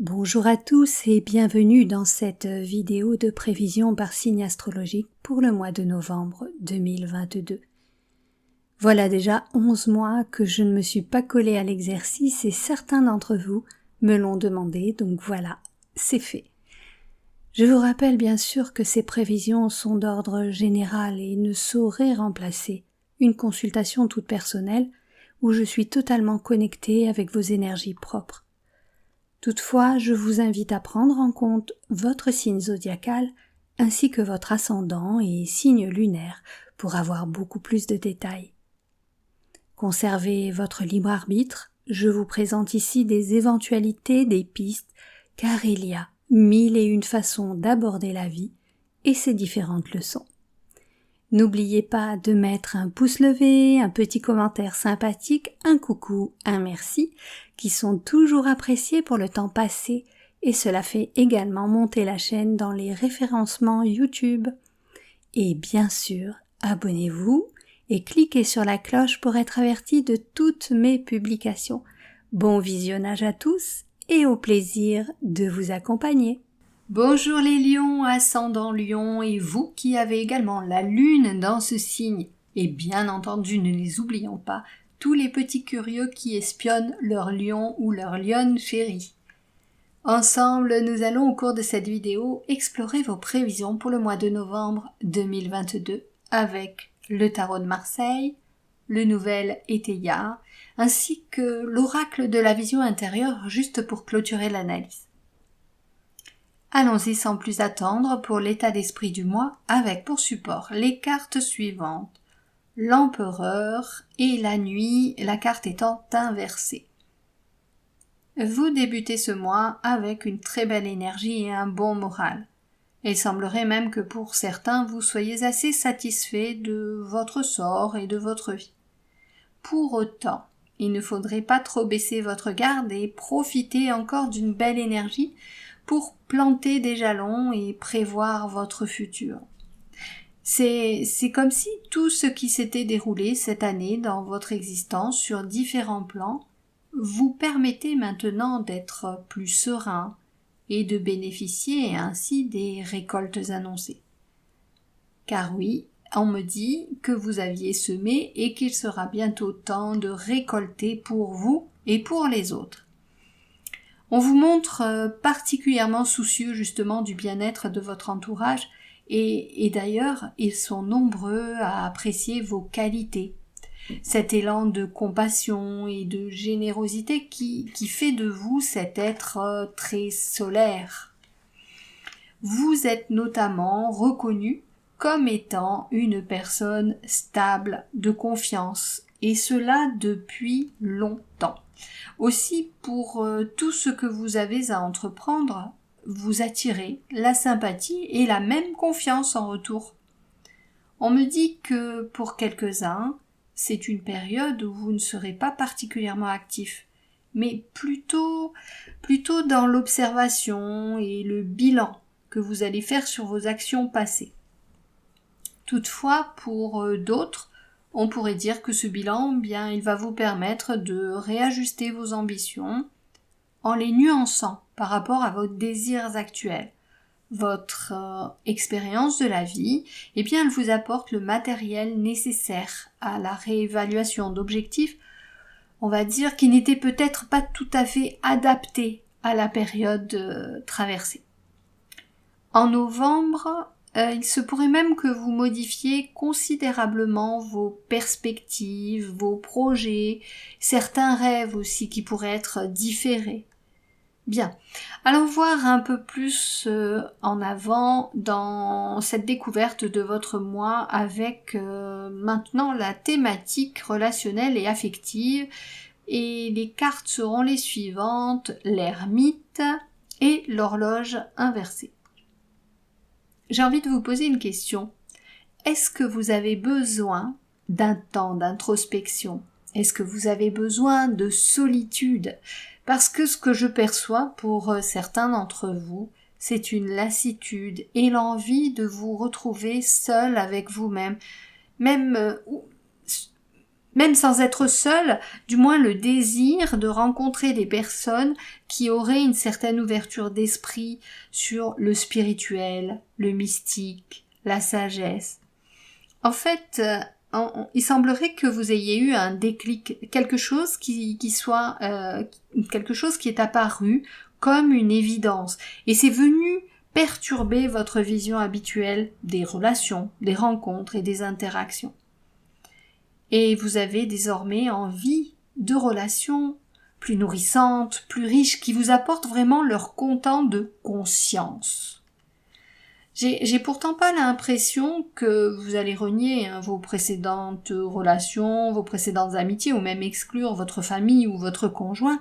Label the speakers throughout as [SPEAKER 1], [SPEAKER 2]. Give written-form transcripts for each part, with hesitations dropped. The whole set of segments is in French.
[SPEAKER 1] Bonjour à tous et bienvenue dans cette vidéo de prévision par signe astrologique pour le mois de novembre 2022. Voilà déjà 11 mois que je ne me suis pas collée à l'exercice et certains d'entre vous me l'ont demandé, donc voilà, c'est fait. Je vous rappelle bien sûr que ces prévisions sont d'ordre général et ne sauraient remplacer une consultation toute personnelle où je suis totalement connectée avec vos énergies propres. Toutefois, je vous invite à prendre en compte votre signe zodiacal ainsi que votre ascendant et signe lunaire pour avoir beaucoup plus de détails. Conservez votre libre arbitre, je vous présente ici des éventualités, des pistes, car il y a 1001 façons d'aborder la vie et ses différentes leçons. N'oubliez pas de mettre un pouce levé, un petit commentaire sympathique, un coucou, un merci, qui sont toujours appréciés pour le temps passé, et cela fait également monter la chaîne dans les référencements YouTube. Et bien sûr, abonnez-vous et cliquez sur la cloche pour être averti de toutes mes publications. Bon visionnage à tous et au plaisir de vous accompagner. Bonjour les lions, ascendant lion et vous qui avez également la lune dans ce signe. Et bien entendu, ne les oublions pas, tous les petits curieux qui espionnent leur lion ou leur lionne chérie. Ensemble, nous allons au cours de cette vidéo explorer vos prévisions pour le mois de novembre 2022 avec le tarot de Marseille, le nouvel étayard, ainsi que l'oracle de la vision intérieure juste pour clôturer l'analyse. Allons-y sans plus attendre pour l'état d'esprit du mois avec pour support les cartes suivantes. L'empereur et la nuit, la carte étant inversée. Vous débutez ce mois avec une très belle énergie et un bon moral. Il semblerait même que pour certains vous soyez assez satisfait de votre sort et de votre vie. Pour autant, il ne faudrait pas trop baisser votre garde et profiter encore d'une belle énergie pour planter des jalons et prévoir votre futur. C'est comme si tout ce qui s'était déroulé cette année dans votre existence sur différents plans vous permettait maintenant d'être plus serein et de bénéficier ainsi des récoltes annoncées. Car oui, on me dit que vous aviez semé et qu'il sera bientôt temps de récolter pour vous et pour les autres. On vous montre particulièrement soucieux justement du bien-être de votre entourage et d'ailleurs ils sont nombreux à apprécier vos qualités. Cet élan de compassion et de générosité qui fait de vous cet être très solaire. Vous êtes notamment reconnu comme étant une personne stable, de confiance, et cela depuis longtemps. Aussi, pour tout ce que vous avez à entreprendre, vous attirez la sympathie et la même confiance en retour. On me dit que pour quelques-uns, c'est une période où vous ne serez pas particulièrement actif, mais plutôt dans l'observation et le bilan que vous allez faire sur vos actions passées. Toutefois, pour d'autres, on pourrait dire que ce bilan, il va vous permettre de réajuster vos ambitions en les nuançant par rapport à vos désirs actuels. Votre expérience de la vie, elle vous apporte le matériel nécessaire à la réévaluation d'objectifs, on va dire, qui n'étaient peut-être pas tout à fait adaptés à la période traversée. En novembre, il se pourrait même que vous modifiez considérablement vos perspectives, vos projets, certains rêves aussi qui pourraient être différés. Bien, allons voir un peu plus en avant dans cette découverte de votre mois avec maintenant la thématique relationnelle et affective. Et les cartes seront les suivantes, l'ermite et l'horloge inversée. J'ai envie de vous poser une question. Est-ce que vous avez besoin d'un temps d'introspection? Est-ce que vous avez besoin de solitude? Parce que ce que je perçois pour certains d'entre vous, c'est une lassitude et l'envie de vous retrouver seul avec vous-même. même sans être seul, du moins le désir de rencontrer des personnes qui auraient une certaine ouverture d'esprit sur le spirituel, le mystique, la sagesse. En fait, il semblerait que vous ayez eu un déclic, quelque chose qui soit quelque chose qui est apparu comme une évidence, et c'est venu perturber votre vision habituelle des relations, des rencontres et des interactions. Et vous avez désormais envie de relations plus nourrissantes, plus riches, qui vous apportent vraiment leur content de conscience. J'ai pourtant pas l'impression que vous allez renier vos précédentes relations, vos précédentes amitiés, ou même exclure votre famille ou votre conjoint,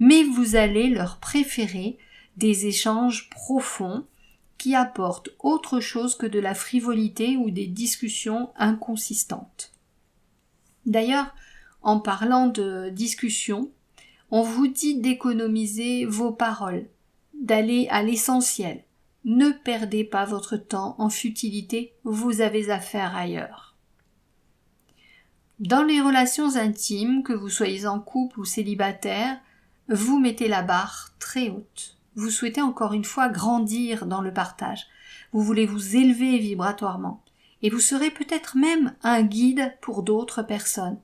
[SPEAKER 1] mais vous allez leur préférer des échanges profonds qui apportent autre chose que de la frivolité ou des discussions inconsistantes. D'ailleurs, en parlant de discussion, on vous dit d'économiser vos paroles, d'aller à l'essentiel. Ne perdez pas votre temps en futilité, vous avez affaire ailleurs. Dans les relations intimes, que vous soyez en couple ou célibataire, vous mettez la barre très haute. Vous souhaitez encore une fois grandir dans le partage. Vous voulez vous élever vibratoirement. Et vous serez peut-être même un guide pour d'autres personnes,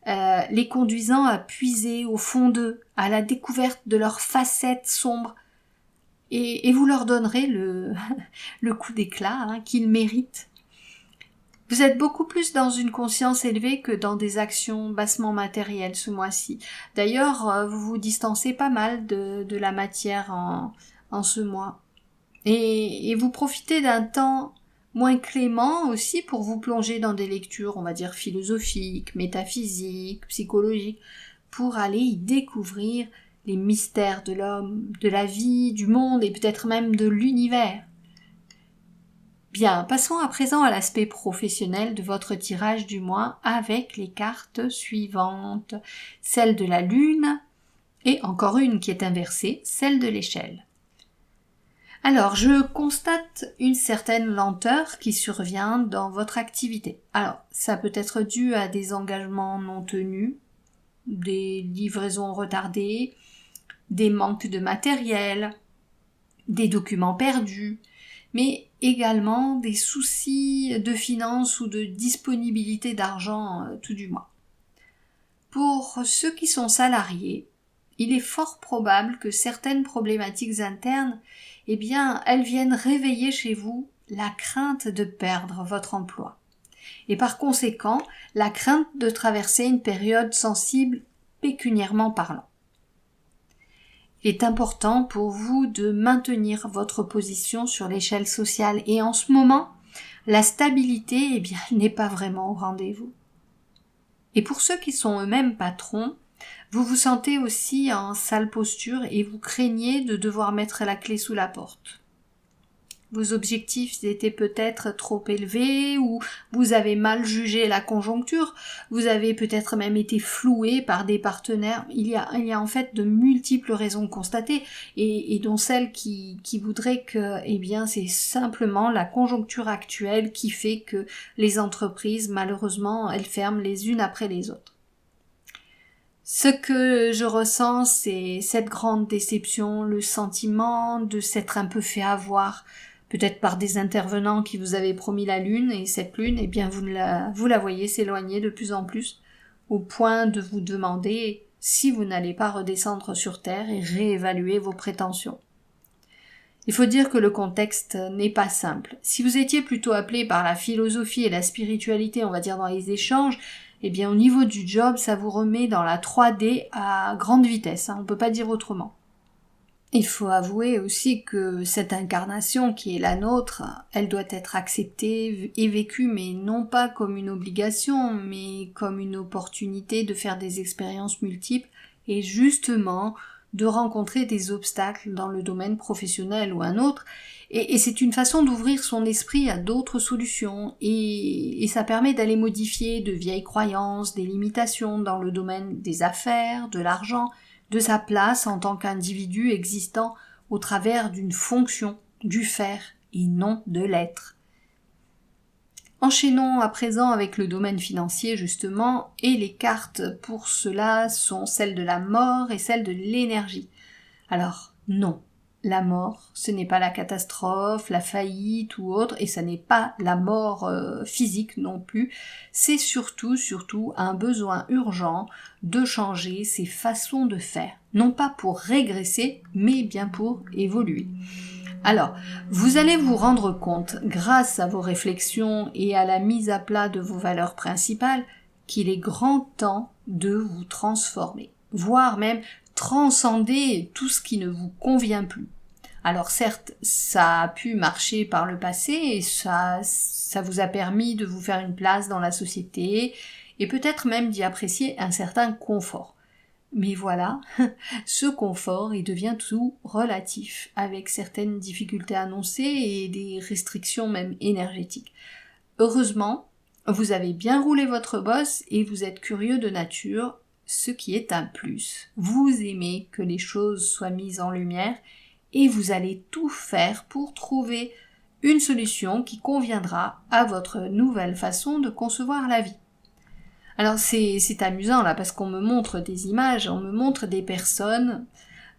[SPEAKER 1] les conduisant à puiser au fond d'eux, à la découverte de leurs facettes sombres, et vous leur donnerez le coup d'éclat qu'ils méritent. Vous êtes beaucoup plus dans une conscience élevée que dans des actions bassement matérielles ce mois-ci. D'ailleurs, vous vous distancez pas mal de la matière en ce mois. Et vous profitez d'un temps moins clément aussi pour vous plonger dans des lectures, on va dire philosophiques, métaphysiques, psychologiques, pour aller y découvrir les mystères de l'homme, de la vie, du monde et peut-être même de l'univers. Bien, passons à présent à l'aspect professionnel de votre tirage du mois avec les cartes suivantes. Celle de la lune et encore une qui est inversée, celle de l'échelle. Alors, je constate une certaine lenteur qui survient dans votre activité. Alors, ça peut être dû à des engagements non tenus, des livraisons retardées, des manques de matériel, des documents perdus, mais également des soucis de finances ou de disponibilité d'argent, tout du moins. Pour ceux qui sont salariés, il est fort probable que certaines problématiques internes, elles viennent réveiller chez vous la crainte de perdre votre emploi. Et par conséquent, la crainte de traverser une période sensible pécuniairement parlant. Il est important pour vous de maintenir votre position sur l'échelle sociale et en ce moment, la stabilité, n'est pas vraiment au rendez-vous. Et pour ceux qui sont eux-mêmes patrons, vous vous sentez aussi en sale posture et vous craignez de devoir mettre la clé sous la porte. Vos objectifs étaient peut-être trop élevés ou vous avez mal jugé la conjoncture, vous avez peut-être même été floué par des partenaires. Il y a en fait de multiples raisons constatées et dont celle qui voudrait que, c'est simplement la conjoncture actuelle qui fait que les entreprises, malheureusement, elles ferment les unes après les autres. Ce que je ressens, c'est cette grande déception, le sentiment de s'être un peu fait avoir, peut-être par des intervenants qui vous avaient promis la lune, et cette lune, vous la voyez s'éloigner de plus en plus, au point de vous demander si vous n'allez pas redescendre sur terre et réévaluer vos prétentions. Il faut dire que le contexte n'est pas simple. Si vous étiez plutôt appelé par la philosophie et la spiritualité, on va dire dans les échanges, au niveau du job, ça vous remet dans la 3D à grande vitesse, on peut pas dire autrement. Il faut avouer aussi que cette incarnation qui est la nôtre, elle doit être acceptée et vécue, mais non pas comme une obligation, mais comme une opportunité de faire des expériences multiples et justement de rencontrer des obstacles dans le domaine professionnel ou un autre. Et c'est une façon d'ouvrir son esprit à d'autres solutions et ça permet d'aller modifier de vieilles croyances, des limitations dans le domaine des affaires, de l'argent, de sa place en tant qu'individu existant au travers d'une fonction, du faire et non de l'être. Enchaînons à présent avec le domaine financier justement, et les cartes pour cela sont celles de la mort et celles de l'énergie. Alors non, la mort, ce n'est pas la catastrophe, la faillite ou autre, et ça n'est pas la mort physique non plus, c'est surtout un besoin urgent de changer ses façons de faire, non pas pour régresser, mais bien pour évoluer. Alors, vous allez vous rendre compte, grâce à vos réflexions et à la mise à plat de vos valeurs principales, qu'il est grand temps de vous transformer, voire même transcender tout ce qui ne vous convient plus. Alors certes, ça a pu marcher par le passé et ça vous a permis de vous faire une place dans la société et peut-être même d'y apprécier un certain confort. Mais voilà, ce confort, il devient tout relatif, avec certaines difficultés annoncées et des restrictions même énergétiques. Heureusement, vous avez bien roulé votre bosse et vous êtes curieux de nature, ce qui est un plus. Vous aimez que les choses soient mises en lumière et vous allez tout faire pour trouver une solution qui conviendra à votre nouvelle façon de concevoir la vie. Alors c'est amusant là parce qu'on me montre des images, on me montre des personnes,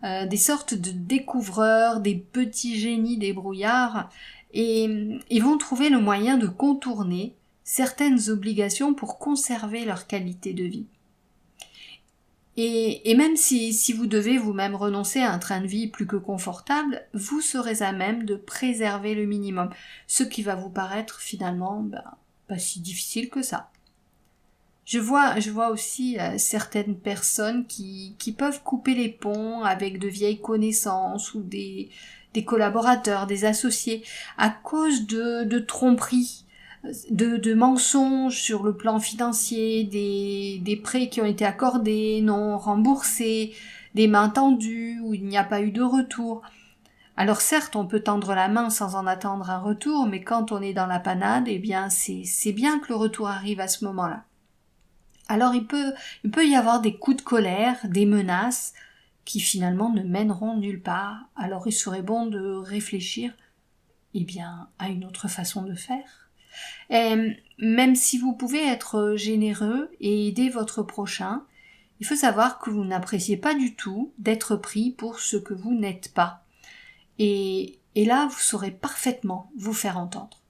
[SPEAKER 1] des sortes de découvreurs, des petits génies débrouillards, et ils vont trouver le moyen de contourner certaines obligations pour conserver leur qualité de vie. Et même si vous devez vous-même renoncer à un train de vie plus que confortable, vous serez à même de préserver le minimum, ce qui va vous paraître finalement pas si difficile que ça. Je vois aussi certaines personnes qui peuvent couper les ponts avec de vieilles connaissances ou des collaborateurs, des associés, à cause de tromperies, de mensonges sur le plan financier, des prêts qui ont été accordés, non remboursés, des mains tendues où il n'y a pas eu de retour. Alors certes, on peut tendre la main sans en attendre un retour, mais quand on est dans la panade, eh bien c'est bien que le retour arrive à ce moment-là. Alors il peut y avoir des coups de colère, des menaces qui finalement ne mèneront nulle part. Alors il serait bon de réfléchir à une autre façon de faire. Et même si vous pouvez être généreux et aider votre prochain, il faut savoir que vous n'appréciez pas du tout d'être pris pour ce que vous n'êtes pas. Et là, vous saurez parfaitement vous faire entendre.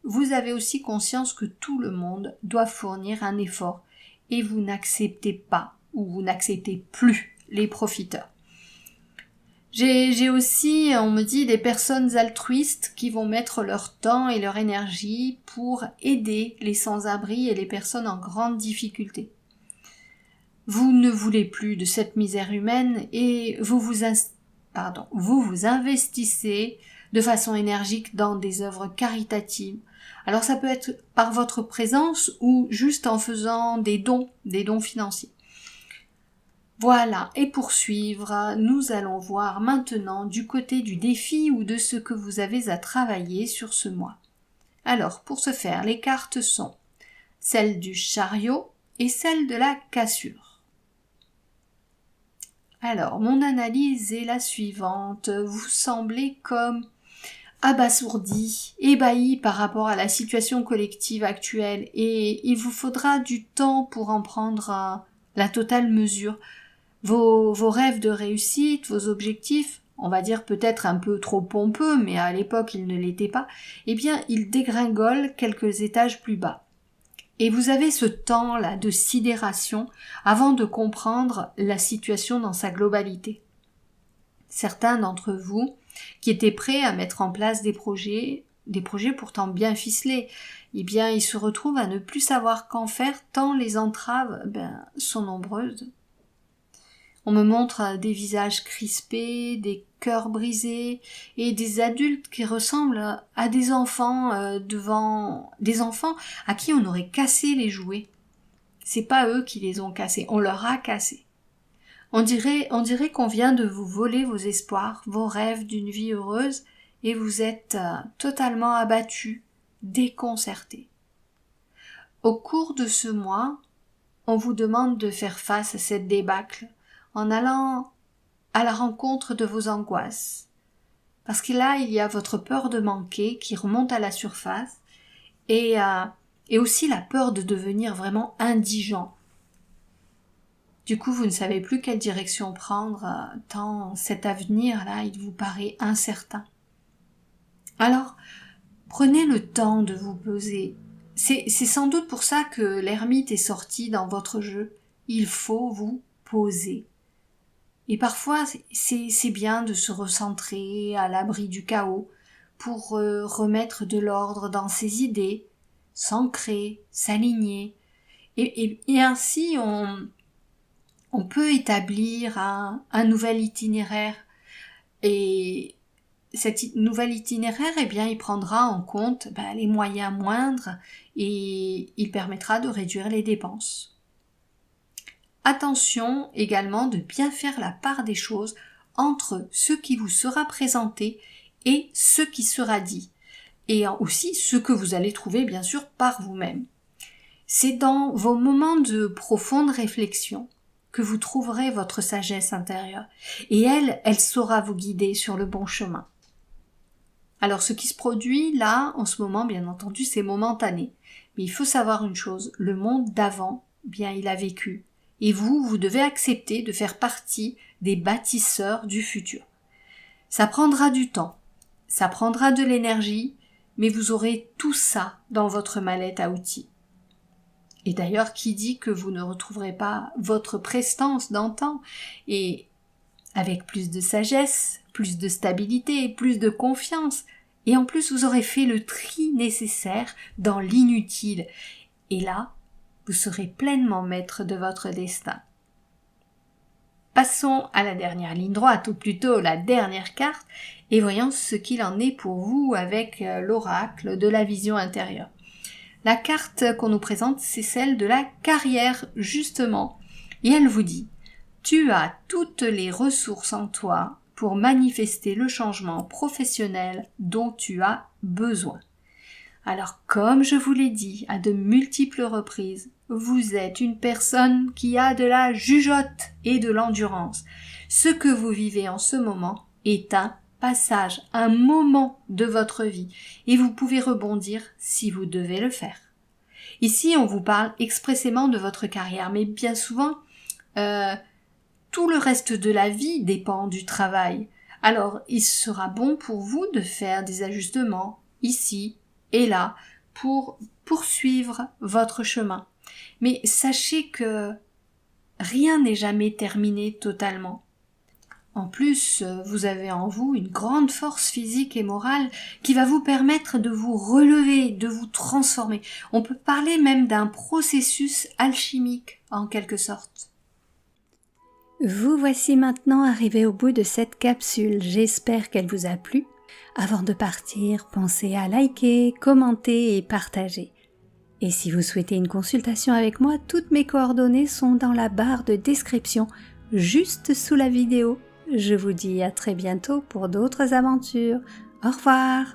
[SPEAKER 1] Vous avez aussi conscience que tout le monde doit fournir un effort et vous n'acceptez pas ou vous n'acceptez plus les profiteurs. J'ai aussi, on me dit, des personnes altruistes qui vont mettre leur temps et leur énergie pour aider les sans-abri et les personnes en grande difficulté. Vous ne voulez plus de cette misère humaine et vous vous investissez de façon énergique dans des œuvres caritatives. Alors ça peut être par votre présence ou juste en faisant des dons financiers. Voilà, et pour suivre, nous allons voir maintenant du côté du défi ou de ce que vous avez à travailler sur ce mois. Alors, pour ce faire, les cartes sont celles du chariot et celles de la cassure. Alors, mon analyse est la suivante. Vous semblez comme abasourdi, ébahi par rapport à la situation collective actuelle et il vous faudra du temps pour en prendre la totale mesure. Vos rêves de réussite, vos objectifs, on va dire peut-être un peu trop pompeux, mais à l'époque ils ne l'étaient pas, eh bien ils dégringolent quelques étages plus bas. Et vous avez ce temps-là de sidération avant de comprendre la situation dans sa globalité. Certains d'entre vous qui étaient prêts à mettre en place des projets pourtant bien ficelés, eh bien ils se retrouvent à ne plus savoir qu'en faire tant les entraves sont nombreuses. On me montre des visages crispés, des cœurs brisés et des adultes qui ressemblent à des enfants devant des enfants à qui on aurait cassé les jouets. C'est pas eux qui les ont cassés, on leur a cassé. On dirait qu'on vient de vous voler vos espoirs, vos rêves d'une vie heureuse et vous êtes totalement abattus, déconcertés. Au cours de ce mois, on vous demande de faire face à cette débâcle en allant à la rencontre de vos angoisses. Parce que là, il y a votre peur de manquer qui remonte à la surface et aussi la peur de devenir vraiment indigent. Du coup, vous ne savez plus quelle direction prendre, tant cet avenir-là, il vous paraît incertain. Alors, prenez le temps de vous poser. C'est sans doute pour ça que l'ermite est sorti dans votre jeu. Il faut vous poser. Et parfois, c'est bien de se recentrer à l'abri du chaos pour remettre de l'ordre dans ses idées, s'ancrer, s'aligner. Et ainsi, on peut établir un nouvel itinéraire. Et cet nouvel itinéraire, eh bien, il prendra en compte les moyens moindres et il permettra de réduire les dépenses. Attention également de bien faire la part des choses entre ce qui vous sera présenté et ce qui sera dit, et aussi ce que vous allez trouver bien sûr par vous-même. C'est dans vos moments de profonde réflexion que vous trouverez votre sagesse intérieure, et elle saura vous guider sur le bon chemin. Alors ce qui se produit là, en ce moment, bien entendu, c'est momentané. Mais il faut savoir une chose, le monde d'avant, bien il a vécu. Et vous devez accepter de faire partie des bâtisseurs du futur. Ça prendra du temps, ça prendra de l'énergie, mais vous aurez tout ça dans votre mallette à outils. Et d'ailleurs, qui dit que vous ne retrouverez pas votre prestance d'antan et avec plus de sagesse, plus de stabilité, plus de confiance, et en plus vous aurez fait le tri nécessaire dans l'inutile. Et là, vous serez pleinement maître de votre destin. Passons à la dernière ligne droite, ou plutôt la dernière carte, et voyons ce qu'il en est pour vous avec l'oracle de la vision intérieure. La carte qu'on nous présente, c'est celle de la carrière, justement. Et elle vous dit « Tu as toutes les ressources en toi pour manifester le changement professionnel dont tu as besoin. » Alors, comme je vous l'ai dit à de multiples reprises, vous êtes une personne qui a de la jugeote et de l'endurance. Ce que vous vivez en ce moment est un passage, un moment de votre vie, et vous pouvez rebondir si vous devez le faire. Ici, on vous parle expressément de votre carrière, mais bien souvent, tout le reste de la vie dépend du travail. Alors, il sera bon pour vous de faire des ajustements ici et là pour poursuivre votre chemin. Mais sachez que rien n'est jamais terminé totalement. En plus, vous avez en vous une grande force physique et morale qui va vous permettre de vous relever, de vous transformer. On peut parler même d'un processus alchimique, en quelque sorte.
[SPEAKER 2] Vous voici maintenant arrivé au bout de cette capsule. J'espère qu'elle vous a plu. Avant de partir, pensez à liker, commenter et partager. Et si vous souhaitez une consultation avec moi, toutes mes coordonnées sont dans la barre de description, juste sous la vidéo. Je vous dis à très bientôt pour d'autres aventures. Au revoir!